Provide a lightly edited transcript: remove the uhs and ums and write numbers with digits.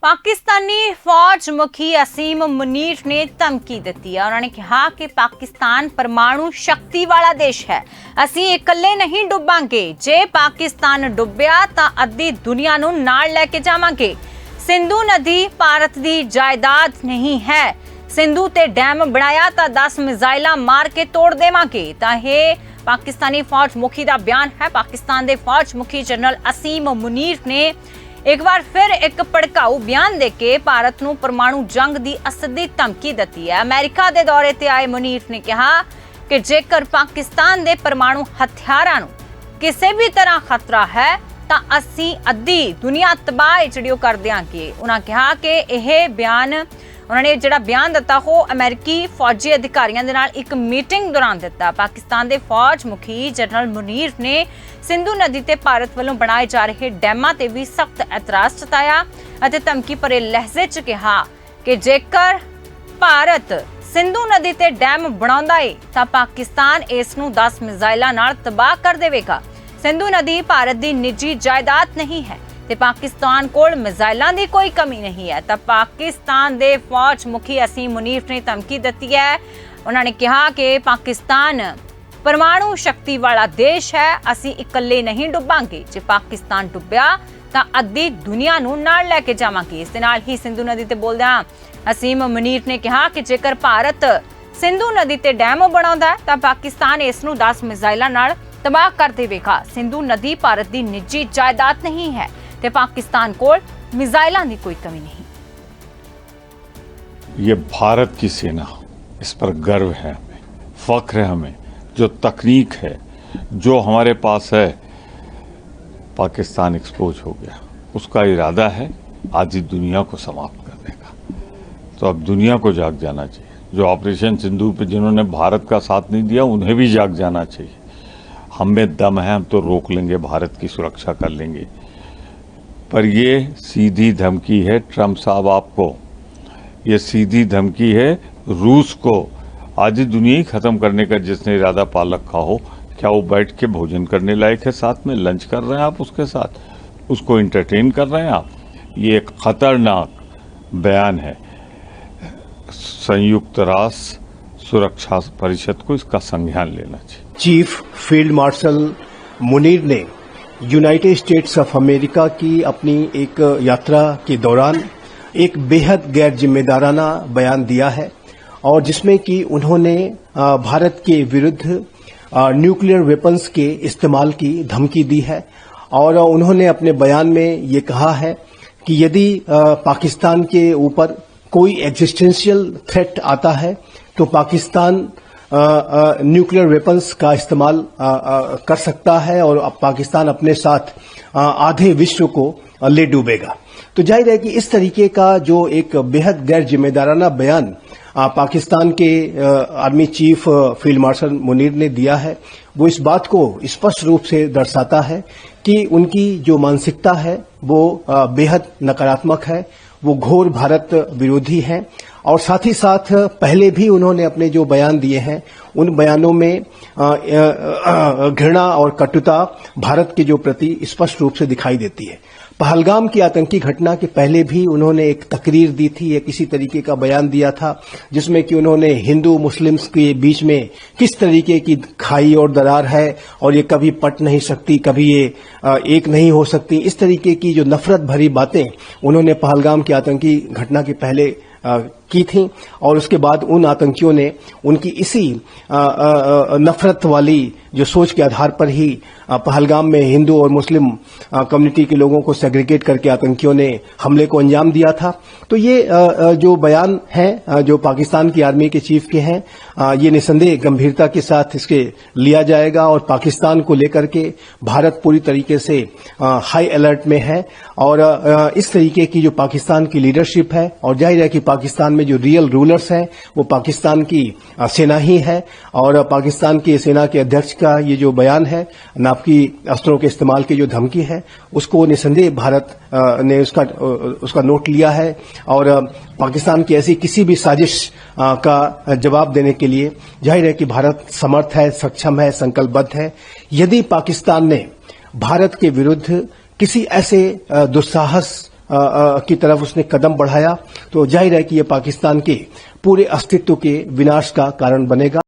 पाकिस्तानी फौज मुखी असीम मुनीर ने धमकी दी है। उन्होंने कहा कि पाकिस्तान परमाणु शक्ति वाला देश है, असी इकल्ले नहीं डुबांगे। जे पाकिस्तान डुबिया तां अद्धी दुनिया नूं नाल लैके जावांगे। सिंधु नदी भारत दी जायदाद नहीं है। सिंधु ते डैम बनाया तां 10 मिसाइलां मार के तोड़ देवांगे। तां यह पाकिस्तानी फौज मुखी का बयान है। पाकिस्तान के फौज मुखी जनरल असीम मुनीर ने एक बार फिर एक भड़काऊ बयान देके भारत नूं परमाणु जंग की असदी धमकी दी है। अमेरिका के दौरे ते आए मुनीर ने कहा कि जेकर पाकिस्तान के परमाणु हथियारां नूं किसी भी तरह खतरा है तां असीं अद्धी दुनिया तबाह जिहड़ी कर देंगे। उन्होंने कहा कि यह बयान उन्होंने जिहड़ा बयान दिता वो अमेरिकी फौजी अधिकारियों के नाल एक मीटिंग दौरान दिता। पाकिस्तान के फौज मुखी जनरल मुनीर ने सिंधु नदी ते भारत वालों बनाए जा रहे डैमां ते भी सख्त एतराज जताया और धमकी भरे लहजे च कहा कि जेकर भारत सिंधु नदी ते डैम बनाउंदा है तां पाकिस्तान इस नूं 10 मिसाइलां नाल तबाह कर देवेगा। सिंधु नदी भारत की निजी जायदाद नहीं है ते पाकिस्तान कोल मिसाइलां दी कोई कमी नहीं है। तब पाकिस्तान दे फौज मुखी असीम मुनीर ने धमकी दी है। उन्होंने कहा कि पाकिस्तान परमाणु शक्ति वाला देश है, असी इकल्ले नहीं डुबांगे। जे पाकिस्तान डुबिया तां अद्धी दुनिया नूं नाल लैके जावांगे। इस दे नाल ही सिंधु नदी ते बोलदिआं असीम मुनीर ने कहा कि जेकर भारत सिंधु नदी ते डैम बनाउंदा है तां पाकिस्तान इस नूं 10 मिसाइलां नाल तबाह कर देवेगा। सिंधु नदी भारत की निजी जायदाद नहीं है ते पाकिस्तान कोल मिसाइलां दी कोई कमी नहीं। ये भारत की सेना, इस पर गर्व है, हमें फख्र है। हमें जो तकनीक है, जो हमारे पास है, पाकिस्तान एक्सपोज हो गया। उसका इरादा है आज ही दुनिया को समाप्त करने का। तो अब दुनिया को जाग जाना चाहिए। जो ऑपरेशन सिंदूर पे जिन्होंने भारत का साथ नहीं दिया उन्हें भी जाग जाना चाहिए। हम में दम है, हम तो रोक लेंगे, भारत की सुरक्षा कर लेंगे। पर ये सीधी धमकी है ट्रंप साहब आपको, ये सीधी धमकी है रूस को। आज ही दुनिया ही खत्म करने का जिसने इरादा पाल रखा हो, क्या वो बैठ के भोजन करने लायक है? साथ में लंच कर रहे हैं आप उसके साथ, उसको इंटरटेन कर रहे हैं आप। ये एक खतरनाक बयान है। संयुक्त राष्ट्र सुरक्षा परिषद को इसका संज्ञान लेना चाहिए। चीफ फील्ड मार्शल मुनीर ने यूनाइटेड स्टेट्स ऑफ अमेरिका की अपनी एक यात्रा के दौरान एक बेहद गैर जिम्मेदाराना बयान दिया है और जिसमें कि उन्होंने भारत के विरुद्ध न्यूक्लियर वेपन्स के इस्तेमाल की धमकी दी है। और उन्होंने अपने बयान में ये कहा है कि यदि पाकिस्तान के ऊपर कोई एग्जिस्टेंशियल थ्रेट आता है तो पाकिस्तान न्यूक्लियर वेपन्स का इस्तेमाल कर सकता है और पाकिस्तान अपने साथ आधे विश्व को ले डूबेगा। तो जाहिर है कि इस तरीके का जो एक बेहद गैर जिम्मेदाराना बयान पाकिस्तान के army chief field marshal Munir ने दिया है, वो इस बात को स्पष्ट रूप से दर्शाता है कि उनकी जो मानसिकता है वो बेहद नकारात्मक है, वो घोर भारत विरोधी है। और साथ ही साथ पहले भी उन्होंने अपने जो बयान दिए हैं उन बयानों में घृणा और कटुता भारत के जो प्रति स्पष्ट रूप से दिखाई देती है। पहलगाम की आतंकी घटना के पहले भी उन्होंने एक तकरीर दी थी, एक इसी तरीके का बयान दिया था जिसमें कि उन्होंने हिंदू मुस्लिम्स के बीच में किस तरीके की खाई और दरार है और ये कभी पट नहीं सकती, कभी ये एक नहीं हो सकती। इस तरीके की जो नफरत भरी बातें उन्होंने पहलगाम की आतंकी घटना के पहले की थी और उसके बाद उन आतंकियों ने उनकी इसी नफरत वाली जो सोच के आधार पर ही पहलगाम में हिंदू और मुस्लिम कम्युनिटी के लोगों को सेग्रीगेट करके आतंकियों ने हमले को अंजाम दिया था। तो ये जो बयान है जो पाकिस्तान की आर्मी के चीफ के हैं, ये निसंदेह गंभीरता के साथ इसके लिया जाएगा और पाकिस्तान को लेकर के भारत पूरी तरीके से हाई अलर्ट में है। और इस तरीके की जो पाकिस्तान की लीडरशिप है और जाहिर है कि पाकिस्तान में जो रियल रूलर्स हैं वो पाकिस्तान की सेना ही है और पाकिस्तान की सेना के अध्यक्ष का ये जो बयान है, नापाकी अस्त्रों के इस्तेमाल की जो धमकी है, उसको निसंदेह भारत ने उसका नोट लिया है और पाकिस्तान की ऐसी किसी भी साजिश का जवाब देने के लिए जाहिर है कि भारत समर्थ है, सक्षम है, संकल्पबद्ध है। यदि पाकिस्तान ने भारत के विरुद्ध किसी ऐसे दुस्साहस की तरफ उसने कदम बढ़ाया तो जाहिर है कि ये पाकिस्तान के पूरे अस्तित्व के विनाश का कारण बनेगा।